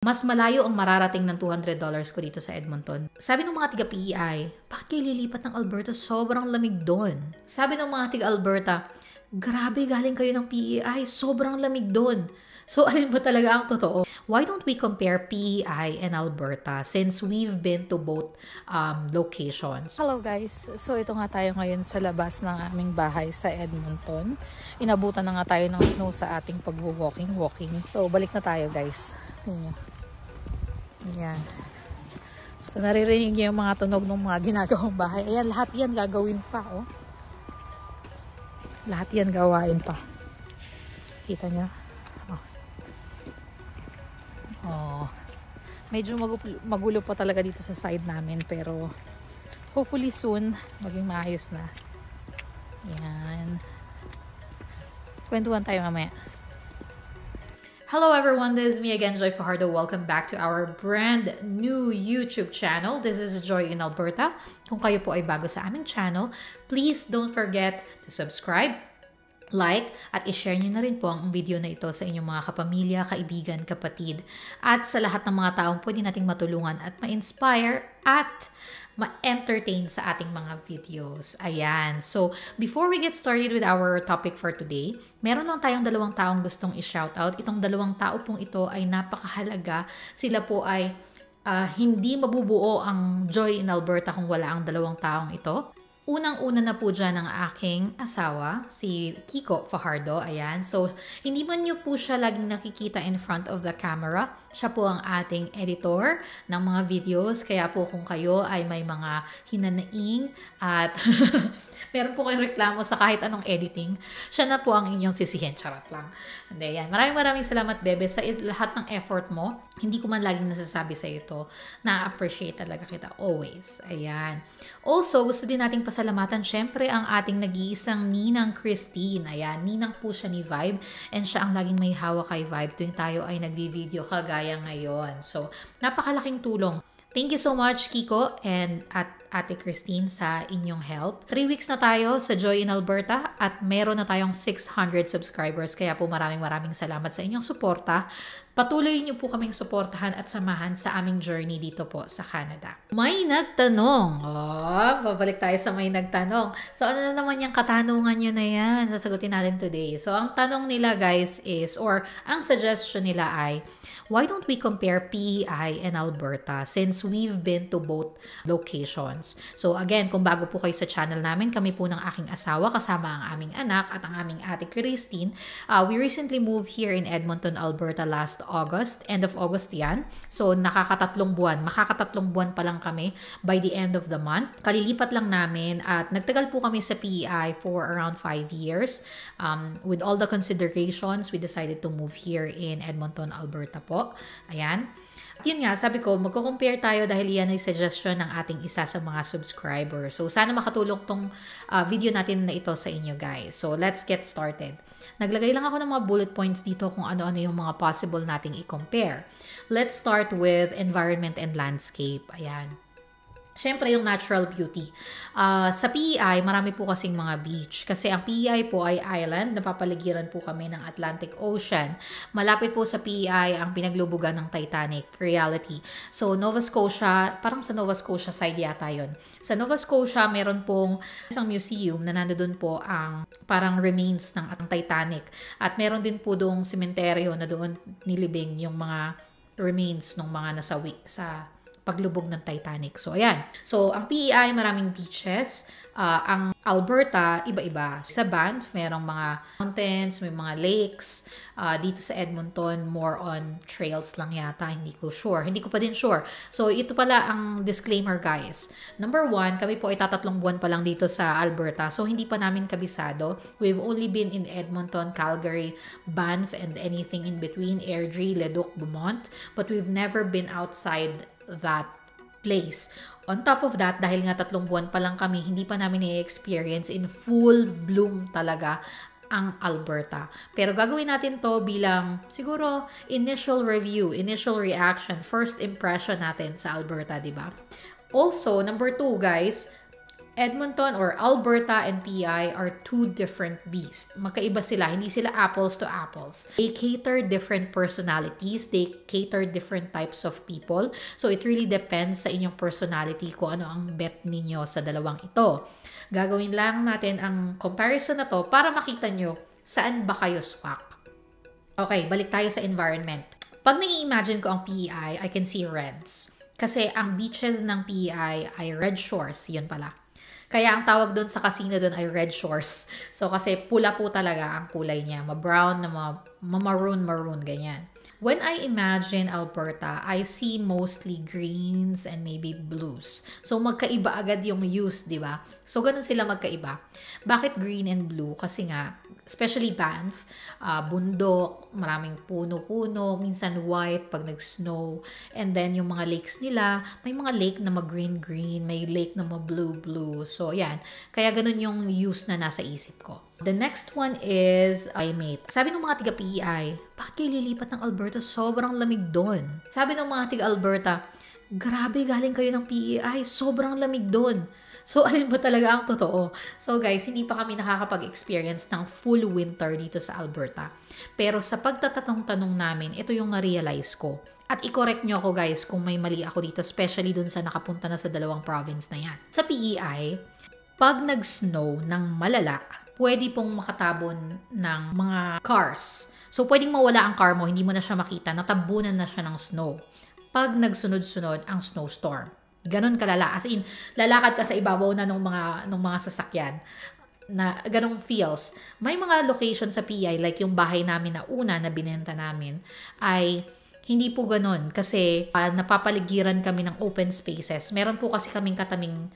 Mas malayo ang mararating ng $200 ko dito sa Edmonton. Sabi ng mga tiga PEI, bakit kayo lilipat ng Alberta? Sobrang lamig doon. Sabi ng mga tiga Alberta, grabe galing kayo ng PEI, sobrang lamig doon. So, alin ba talaga ang totoo? Why don't we compare PEI and Alberta since we've been to both locations? Hello guys! So, ito nga tayo ngayon sa labas ng aming bahay sa Edmonton. Inabutan na nga tayo ng snow sa ating pag-walking. So, balik na tayo guys. Ayan. So, naririnig niyo yung mga tunog ng mga ginagawang bahay. Ayan, lahat yan gagawin pa, oh. Lahat yan gawain pa. Kita niyo? Oh, medyo magulo pa talaga dito sa side namin, pero hopefully soon maging maayos na. Yan. Kwentuhan tayo mamaya. Hello everyone, this is me again, Joy Fajardo. Welcome back to our brand new YouTube channel. This is Joy in Alberta. Kung kayo po ay bago sa aming channel, please don't forget to subscribe, like, at i-share nyo na rin po ang video na ito sa inyong mga kapamilya, kaibigan, kapatid, at sa lahat ng mga taong pwede nating matulungan at ma-inspire at ma-entertain sa ating mga videos. Ayan. So, before we get started with our topic for today, meron lang tayong dalawang taong gustong i-shoutout. Itong dalawang tao pong ito ay napakahalaga. Sila po ay hindi mabubuo ang Joy in Alberta kung wala ang dalawang taong ito. Unang-una na po dyan ang aking asawa, si Kiko Fajardo. Ayan. So, hindi man nyo po siya laging nakikita in front of the camera. Siya po ang ating editor ng mga videos. Kaya po kung kayo ay may mga hinanaing at meron po kayong reklamo sa kahit anong editing, siya na po ang inyong sisihin. Charot lang. Hindi, yan. Maraming salamat, Bebe, sa lahat ng effort mo. Hindi ko man laging nasasabi sa ito. Na-appreciate talaga kita always. Ayan. Also, gusto din nating pasalamatan syempre ang ating nag-iisang Ninang Christine. Ayan, Ninang po siya ni Vibe and siya ang laging may hawak kay Vibe tuwing tayo ay nagbi-video kagaya ngayon. So, napakalaking tulong. Thank you so much, Kiko and at Ate Christine sa inyong help. 3 weeks na tayo sa Joy in Alberta at meron na tayong 600 subscribers. Kaya po maraming salamat sa inyong suporta. Patuloy niyo po kaming suportahan at samahan sa aming journey dito po sa Canada. May nagtanong. Babalik tayo sa may nagtanong. So, ano na naman yung katanungan nyo na yan? Sasagutin natin today. So, ang tanong nila guys is, or ang suggestion nila ay, why don't we compare PEI and Alberta since we've been to both locations? So again, kung bago po kayo sa channel namin, kami po ng aking asawa kasama ang aming anak at ang aming ate Christine. We recently moved here in Edmonton, Alberta last August. End of August yan. So makakatatlong buwan pa lang kami by the end of the month. Kalilipat lang namin at nagtagal po kami sa PEI for around 5 years. With all the considerations, we decided to move here in Edmonton, Alberta po. Ayan. At yun nga, sabi ko, magko-compare tayo dahil yan ay suggestion ng ating isa sa mga subscribers. So, sana makatulong tong video natin na ito sa inyo guys. So, let's get started. Naglagay lang ako ng mga bullet points dito kung ano-ano yung mga possible nating i-compare. Let's start with environment and landscape. Ayan. Siyempre, yung natural beauty. Sa PEI, marami po kasing mga beach. Kasi ang PEI po ay island. Napapaligiran po kami ng Atlantic Ocean. Malapit po sa PEI ang pinaglubugan ng Titanic, reality. So, Nova Scotia, parang sa Nova Scotia side yata yun. Sa Nova Scotia, meron pong isang museum na nandoon po ang parang remains ng Titanic. At meron din po doong sementeryo na doon nilibing yung mga remains ng mga nasawi sa paglubog ng Titanic. So, ayan. So, ang PEI, maraming beaches. Ang Alberta, iba-iba. Sa Banff, merong mga mountains, may mga lakes. Dito sa Edmonton, more on trails lang yata. Hindi ko pa din sure. So, ito pala ang disclaimer, guys. Number 1, kami po ay 3 buwan pa lang dito sa Alberta. So, hindi pa namin kabisado. We've only been in Edmonton, Calgary, Banff, and anything in between, Airdrie, Leduc, Beaumont. But we've never been outside that place. On top of that, dahil nga 3 buwan pa lang kami, hindi pa namin i-experience in full bloom talaga ang Alberta. Pero gagawin natin to bilang siguro initial review, initial reaction, first impression natin sa Alberta, di ba? Also, number 2 guys, Edmonton or Alberta and PEI are two different beasts. Magkaiba sila, hindi sila apples to apples. They cater different personalities, they cater different types of people. So it really depends sa inyong personality kung ano ang bet ninyo sa dalawang ito. Gagawin lang natin ang comparison na to para makita nyo saan ba kayo swak. Okay, balik tayo sa environment. Pag nai-imagine ko ang PEI, I can see reds. Kasi ang beaches ng PEI ay red shores, yun pala. Kaya ang tawag doon sa casino doon ay red shores. So kasi pula po talaga ang kulay niya. Ma-brown na ma-maroon, ganyan. When I imagine Alberta, I see mostly greens and maybe blues. So magkaiba agad yung hues, di ba? So ganun sila magkaiba. Bakit green and blue? Kasi nga, especially Banff, bundok, maraming puno-puno, minsan white pag nag-snow. And then yung mga lakes nila, may mga lake na mag-green-green, may lake na mag-blue-blue. So yan, kaya ganun yung hues na nasa isip ko. The next one is climate. Sabi ng mga tiga-PEI, bakit kayo lilipat ng Alberta? Sobrang lamig doon. Sabi ng mga tiga-Alberta, grabe galing kayo ng PEI, sobrang lamig doon. So, alin ba talaga ang totoo? So guys, hindi pa kami nakakapag-experience ng full winter dito sa Alberta. Pero sa pagtatanong-tanong namin, ito yung na-realize ko. At i-correct nyo ako guys kung may mali ako dito, especially dun sa nakapunta na sa dalawang province na yan. Sa PEI, pag nag-snow ng malala, pwede pong makatabon ng mga cars. So, pwedeng mawala ang car mo, hindi mo na siya makita, natabunan na siya ng snow. Pag nagsunod-sunod ang snowstorm. Ganon kalala. As in, lalakad ka sa ibabaw na ng mga sasakyan. Na ganong feels. May mga location sa PEI, like yung bahay namin na una na binenta namin, ay hindi po ganon. Kasi napapaligiran kami ng open spaces. Meron po kasi kaming kataming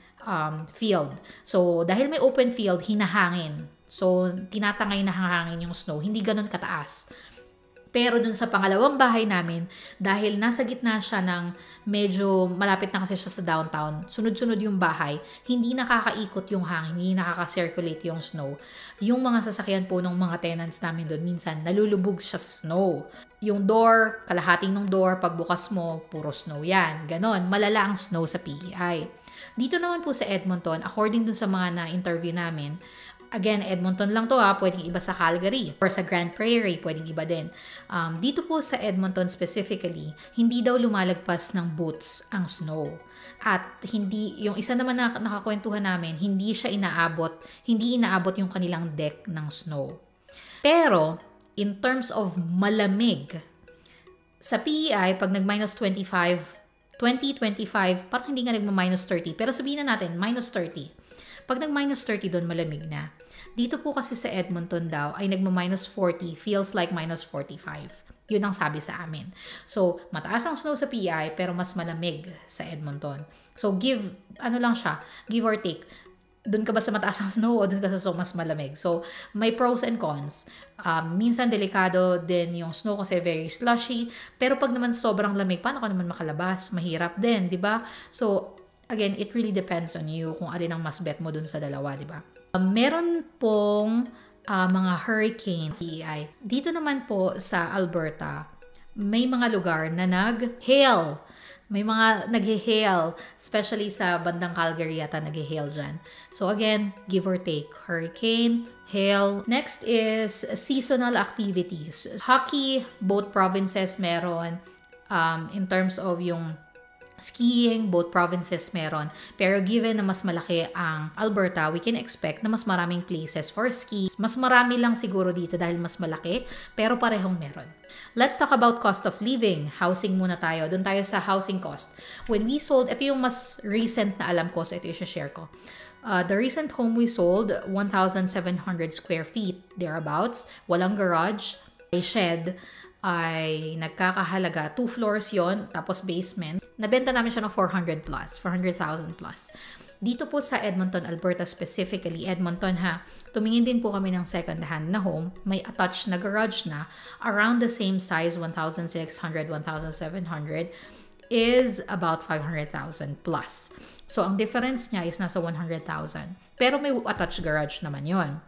field. So, dahil may open field, hinahangin. So, tinatangay na hangin yung snow. Hindi ganon kataas. Pero dun sa pangalawang bahay namin, dahil nasa gitna siya ng medyo malapit na kasi siya sa downtown, sunod-sunod yung bahay, hindi nakakaikot yung hangin, hindi nakaka-circulate yung snow. Yung mga sasakyan po ng mga tenants namin doon, minsan nalulubog siya sa snow. Yung door, kalahating ng door, pagbukas mo, puro snow yan. Ganon, malala ang snow sa PEI. Dito naman po sa Edmonton, according dun sa mga na-interview namin, again, Edmonton lang to pwedeng iba sa Calgary or sa Grand Prairie, pwedeng iba din. Dito po sa Edmonton specifically, hindi daw lumalagpas ng boots ang snow. At hindi, yung isa naman na nakakwentuhan namin, hindi inaabot yung kanilang deck ng snow. Pero, in terms of malamig, sa PEI, pag nag-minus 25, parang hindi nga nag-minus 30, pero sabihin na natin, minus 30. Pag nag-minus 30 doon, malamig na. Dito po kasi sa Edmonton daw, ay nag-minus 40, feels like minus 45. Yun ang sabi sa amin. So, mataas ang snow sa PEI, pero mas malamig sa Edmonton. So, give or take. Doon ka ba sa mataas ang snow o doon ka sa mas malamig? So, may pros and cons. Minsan delikado din yung snow kasi very slushy. Pero pag naman sobrang lamig, paano ka naman makalabas? Mahirap din, di ba? So, again, it really depends on you kung alin ang mas bet mo dun sa dalawa, di ba? Meron pong mga hurricane PEI. Dito naman po sa Alberta, may mga lugar na nag-hail. May mga nag-hail, especially sa bandang Calgary yata nag-hail dyan. So again, give or take, hurricane, hail. Next is seasonal activities. Hockey, both provinces meron. In terms of yung skiing, both provinces meron. Pero given na mas malaki ang Alberta, we can expect na mas maraming places for ski. Mas marami lang siguro dito dahil mas malaki, pero parehong meron. Let's talk about cost of living. Housing muna tayo. Doon tayo sa housing cost. When we sold, ito yung mas recent na alam ko, so ito yung share ko. The recent home we sold, 1,700 square feet, thereabouts. Walang garage, a shed, ay nagkakahalaga. 2 floors yon, tapos basement. Nabenta namin siya ng 400,000 plus. Dito po sa Edmonton, Alberta specifically, Edmonton tumingin din po kami ng second hand na home. May attached na garage na. Around the same size, 1,600, 1,700, is about 500,000 plus. So, ang difference niya is nasa 100,000. Pero may attached garage naman yon.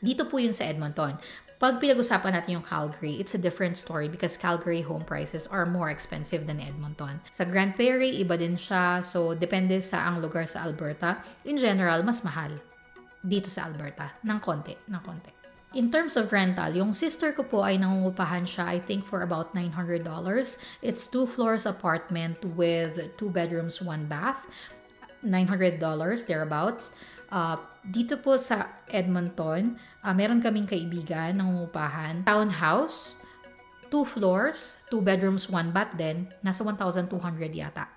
Dito po yun sa Edmonton. Pag pinag-usapan natin yung Calgary, it's a different story because Calgary home prices are more expensive than Edmonton. Sa Grand Prairie, iba din siya. So, depende sa ang lugar sa Alberta. In general, mas mahal dito sa Alberta. Ng konti. In terms of rental, yung sister ko po ay nangungupahan siya, I think, for about $900. It's 2 floors apartment with 2 bedrooms, 1 bath. $900, thereabouts. Dito po sa Edmonton, meron kaming kaibigan nangungupahan. Townhouse, 2 floors, 2 bedrooms, 1 bath din. Nasa 1,200 yata.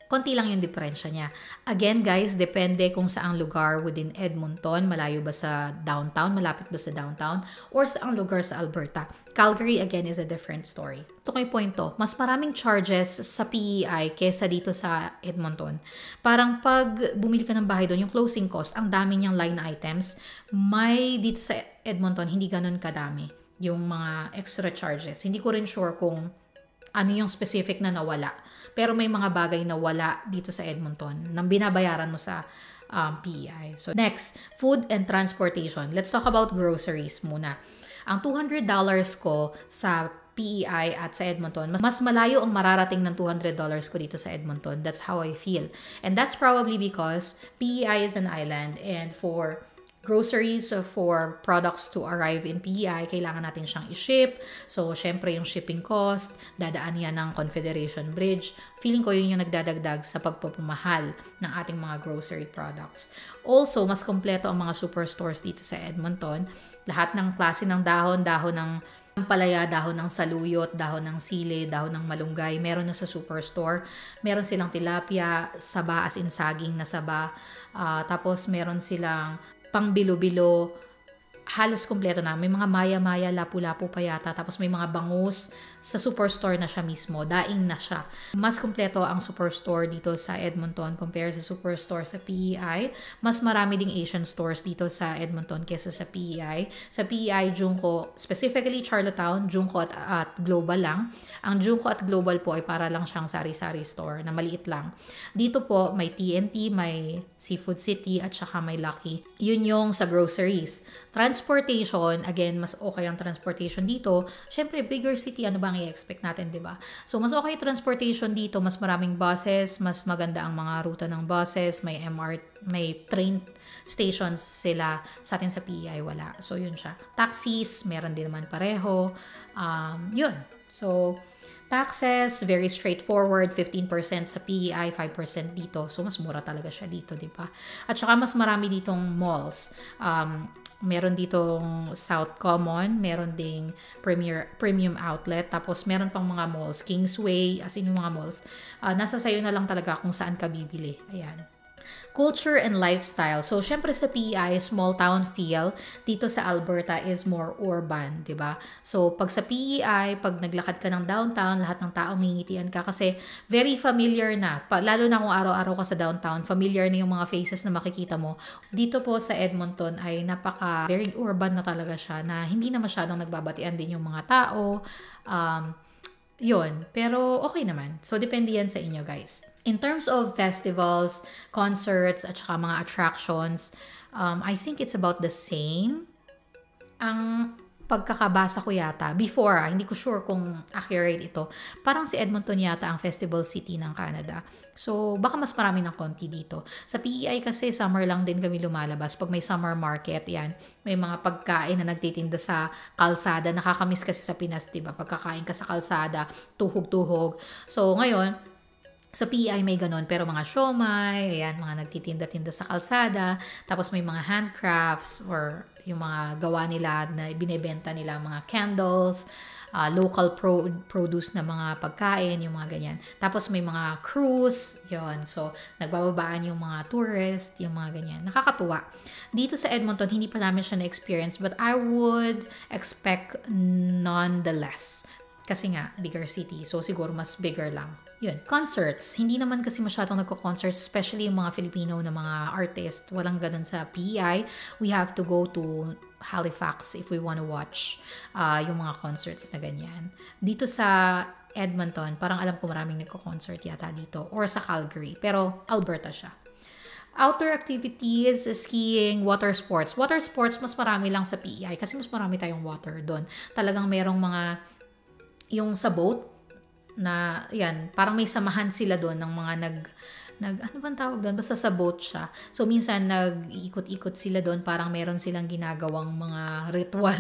Konti lang yung diferensya niya. Again guys, depende kung saang lugar within Edmonton, malayo ba sa downtown, malapit ba sa downtown, or saang lugar sa Alberta. Calgary again is a different story. So may point to, mas maraming charges sa PEI kesa dito sa Edmonton. Parang pag bumili ka ng bahay doon, yung closing cost, ang dami niyang line items, may dito sa Edmonton, hindi ganun kadami yung mga extra charges. Hindi ko rin sure kung ano yung specific na nawala. Pero may mga bagay na wala dito sa Edmonton nang binabayaran mo sa PEI. So next, food and transportation. Let's talk about groceries muna. Ang $200 ko sa PEI at sa Edmonton, mas malayo ang mararating ng $200 ko dito sa Edmonton. That's how I feel. And that's probably because PEI is an island, and for groceries, for products to arrive in PEI, kailangan natin siyang i-ship. So, syempre yung shipping cost, dadaan yan ng Confederation Bridge. Feeling ko yun yung nagdadagdag sa pagpapamahal ng ating mga grocery products. Also, mas kompleto ang mga superstores dito sa Edmonton. Lahat ng klase ng dahon ng palaya, dahon ng saluyot, dahon ng sili, dahon ng malunggay, meron na sa superstore. Meron silang tilapia, saba as in saging na saba. Tapos meron silang pang bilo-bilo, halos kompleto na. May mga maya-maya, lapu-lapu pa yata. Tapos may mga bangus. Sa superstore na siya mismo. Daing na siya. Mas kompleto ang superstore dito sa Edmonton compared sa superstore sa PEI. Mas marami ding Asian stores dito sa Edmonton kesa sa PEI. Sa PEI, Junco, specifically Charlottetown, Junco at Global lang. Ang Junco at Global po ay para lang siyang sari-sari store na maliit lang. Dito po, may TNT, may Seafood City, at saka may Lucky. Yun yung sa groceries. Transportation, again, mas okay ang transportation dito. Syempre, bigger city, ano bang i-expect natin, di ba? So, mas okay transportation dito, mas maraming buses, mas maganda ang mga ruta ng buses, may may train stations sila. Sa atin sa PEI, wala. So, yun siya. Taxis, meron din naman pareho. Yun. So, taxes, very straightforward, 15% sa PEI, 5% dito. So, mas mura talaga siya dito, di ba? At saka, mas marami ditong malls. Meron ditong South Common, meron ding Premium Outlet, tapos meron pang mga malls, Kingsway, as in yung mga malls. Nasa sayo na lang talaga kung saan ka bibili. Ayan. Culture and lifestyle. So, syempre sa PEI, small town feel. Dito sa Alberta is more urban, di ba? So, pag sa PEI, pag naglakad ka ng downtown, lahat ng tao mingitian ka kasi very familiar na. Lalo na kung araw-araw ka sa downtown, familiar na yung mga faces na makikita mo. Dito po sa Edmonton ay very urban na talaga siya na hindi na masyadong nagbabatian din yung mga tao. Yun. Pero okay naman. So, depende yan sa inyo, guys. In terms of festivals, concerts, at saka mga attractions, I think it's about the same. Ang pagkakabasa ko yata, before, hindi ko sure kung accurate ito, parang si Edmonton yata ang festival city ng Canada. So, baka mas marami ng konti dito. Sa PEI kasi, summer lang din kami lumalabas. Pag may summer market, yan, may mga pagkain na nagtitinda sa kalsada. Nakakamiss kasi sa Pinas, diba? Pagkakain ka sa kalsada, tuhog-tuhog. So, ngayon, sa PEI may ganun, pero mga siomai, ayan, mga nagtitinda-tinda sa kalsada, tapos may mga handcrafts or yung mga gawa nila na binebenta nila, mga candles, local produce na mga pagkain, yung mga ganyan. Tapos may mga cruise, yun. So, nagbababaan yung mga tourist, yung mga ganyan. Nakakatuwa. Dito sa Edmonton, hindi pa namin siya na-experience, but I would expect nonetheless. Kasi nga, bigger city. So, siguro mas bigger lang. Yun. Concerts. Hindi naman kasi masyadong nagko-concerts, especially yung mga Filipino na mga artist. Walang ganun sa PEI. We have to go to Halifax if we want to watch yung mga concerts na ganyan. Dito sa Edmonton, parang alam ko maraming nagko-concert yata dito. Or sa Calgary. Pero Alberta siya. Outdoor activities, skiing, water sports. Water sports, mas marami lang sa PEI kasi mas marami tayong water doon. Talagang merong mga, yung sa boat, na, yan, parang may samahan sila doon ng mga ano bang tawag doon? Basta sa boat siya. So, minsan, nag-ikot-ikot sila doon. Parang meron silang ginagawang mga ritual.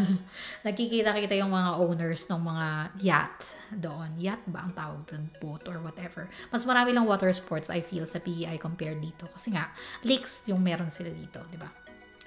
Nakikita-kita yung mga owners ng mga yacht doon. Yacht ba ang tawag doon? Boat or whatever. Mas marami lang water sports, I feel, sa PEI compared dito. Kasi nga, lakes yung meron sila dito, di ba?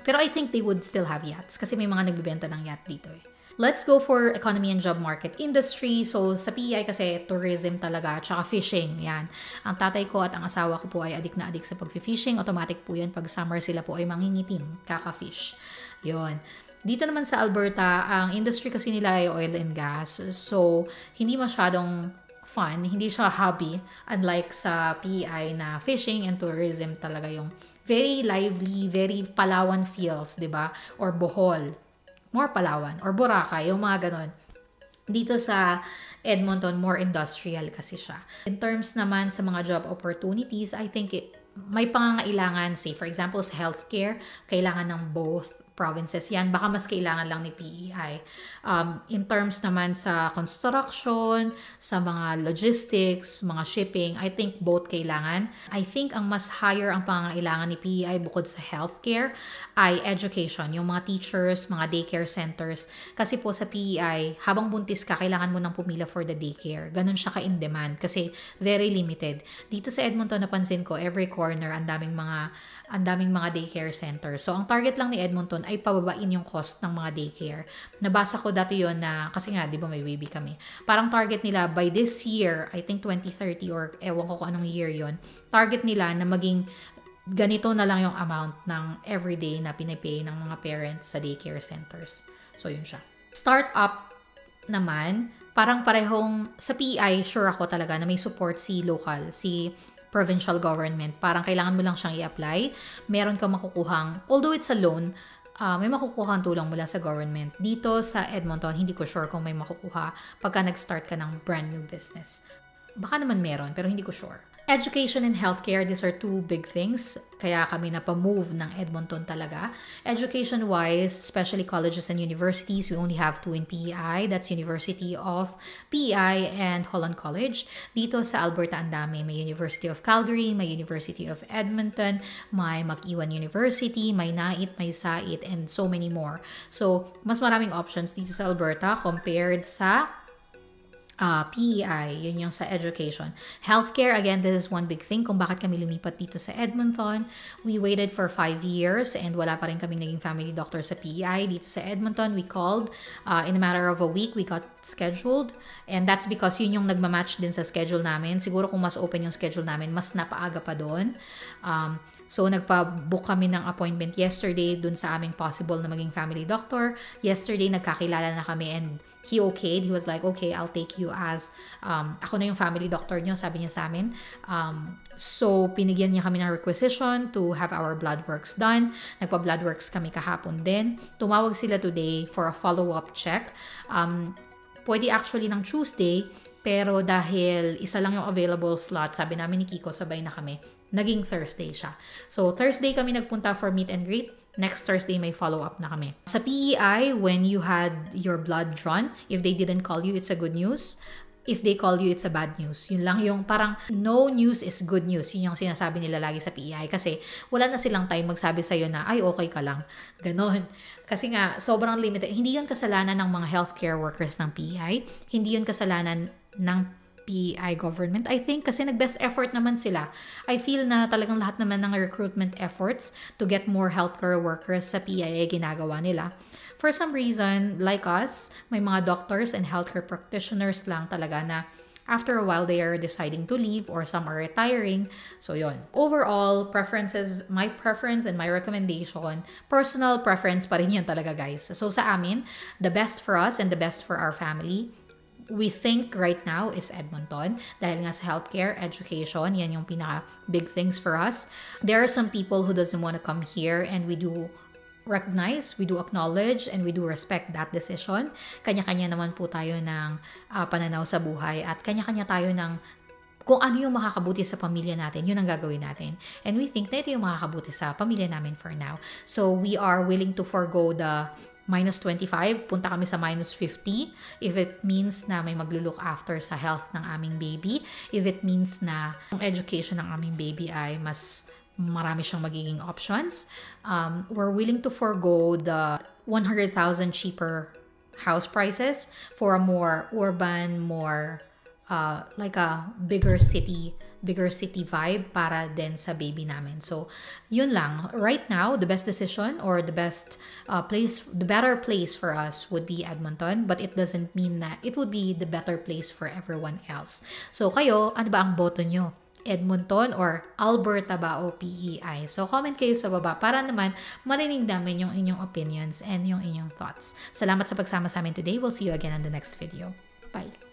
Pero I think they would still have yachts kasi may mga nagbibenta ng yacht dito eh. Let's go for economy and job market industry. So, sa PEI kasi tourism talaga, tsaka fishing, yan. Ang tatay ko at ang asawa ko po ay adik na adik sa pag-fishing. Automatic po yan. Pag summer sila po ay mangingitim, kaka-fish. Yun. Dito naman sa Alberta, ang industry kasi nila ay oil and gas. So, hindi masyadong fun, hindi siya hobby. Unlike sa PEI na fishing and tourism talaga yung very lively, very Palawan feels, di ba? Or Bohol. More Palawan or Boracay, yung mga ganon. Dito sa Edmonton, more industrial kasi siya. In terms naman sa mga job opportunities, I think may pangangailangan, say for example sa healthcare, kailangan ng both provinces yan. Baka mas kailangan lang ni PEI. In terms naman sa construction, sa mga logistics, mga shipping, I think both kailangan. I think ang mas higher ang pangangailangan ni PEI bukod sa healthcare ay education. Yung mga teachers, mga daycare centers. Kasi po sa PEI, habang buntis ka, kailangan mo nang pumila for the daycare. Ganun siya ka-in demand kasi very limited. Dito sa Edmonton, napansin ko, every corner, ang daming mga daycare centers. So, ang target lang ni Edmonton ay pababain yung cost ng mga daycare. Nabasa ko dati yon na, kasi nga, di ba may baby kami. Parang target nila by this year, I think 2030 or ewan ko kung anong year yon, target nila na maging ganito na lang yung amount ng everyday na pinipay ng mga parents sa daycare centers. So, yun siya. Startup naman, parang parehong, sa PEI, sure ako talaga na may support si local, si provincial government. Parang kailangan mo lang siyang i-apply. Meron kang makukuhang, although it's a loan, may makukuha tulong mula sa government. Dito sa Edmonton, hindi ko sure kung may makukuha pagka nag-start ka ng brand new business. Baka naman meron, pero hindi ko sure. Education and healthcare, these are two big things. Kaya kami napamove ng Edmonton talaga. Education-wise, especially colleges and universities, we only have two in PEI. That's University of PEI and Holland College. Dito sa Alberta, ang dami. May University of Calgary, may University of Edmonton, may Mac-Iwan University, may NAIT, may SAIT, and so many more. So, mas maraming options dito sa Alberta compared sa PEI, yun yung sa education. Healthcare, again, this is one big thing kung bakit kami lumipat dito sa Edmonton. We waited for 5 years and wala pa rin kaming naging family doctor sa PEI. Dito sa Edmonton, we called. In a matter of a week, we got scheduled. And that's because yun yung nagmamatch din sa schedule namin. Siguro kung mas open yung schedule namin, mas napaaga pa doon. So, nagpa-book kami ng appointment yesterday dun sa aming possible na maging family doctor. Yesterday, nagkakilala na kami and he okayed. He was like, okay, I'll take you as, ako na yung family doctor niyo, sabi niya sa amin. So, pinigyan niya kami ng requisition to have our blood works done. Nagpa-blood works kami kahapon din. Tumawag sila today for a follow-up check. Pwede actually ng Tuesday, pero dahil isa lang yung available slot, sabi namin ni Kiko, sabay na kami, naging Thursday siya. So, Thursday kami nagpunta for meet and greet. Next Thursday, may follow-up na kami. Sa PEI, when you had your blood drawn, if they didn't call you, it's a good news. If they call you, it's a bad news. Yun lang yung parang no news is good news. Yun yung sinasabi nila lagi sa PEI. Kasi wala na silang time magsabi sa'yo na, ay, okay ka lang. Ganon. Kasi nga, sobrang limited. Hindi yun kasalanan ng mga healthcare workers ng PEI. Hindi yun kasalanan ng PEI government, I think, kasi nag-best effort naman sila. I feel na talagang lahat naman ng recruitment efforts to get more healthcare workers sa PEI ginagawa nila. For some reason, like us, may mga doctors and healthcare practitioners lang talaga na after a while, they are deciding to leave or some are retiring. So, yon. Overall, preferences, my preference and my recommendation, personal preference pa rin yan talaga, guys. So, sa amin, the best for us and the best for our family, we think right now is Edmonton dahil nga sa healthcare, education, yan yung pinaka big things for us. There are some people who doesn't want to come here and we do recognize, we do acknowledge, and we do respect that decision. Kanya-kanya naman po tayo ng pananaw sa buhay at kanya-kanya tayo ng kung ano yung makakabuti sa pamilya natin, yun ang gagawin natin. And we think na ito yung makakabuti sa pamilya namin for now. So we are willing to forgo the -25, punta kami sa -50 if it means na may maglulook after sa health ng aming baby, if it means na ang education ng aming baby ay mas marami siyang magiging options. We're willing to forgo the 100,000 cheaper house prices for a more urban, more like a bigger city vibe para din sa baby namin. So, yun lang. Right now, the best decision or the best place, the better place for us would be Edmonton, but it doesn't mean that it would be the better place for everyone else. So, kayo, ano ba ang boto nyo? Edmonton or Alberta ba o PEI? So, comment kayo sa baba para naman marinig namin yung inyong opinions and yung inyong thoughts. Salamat sa pagsama sa amin today. We'll see you again on the next video. Bye!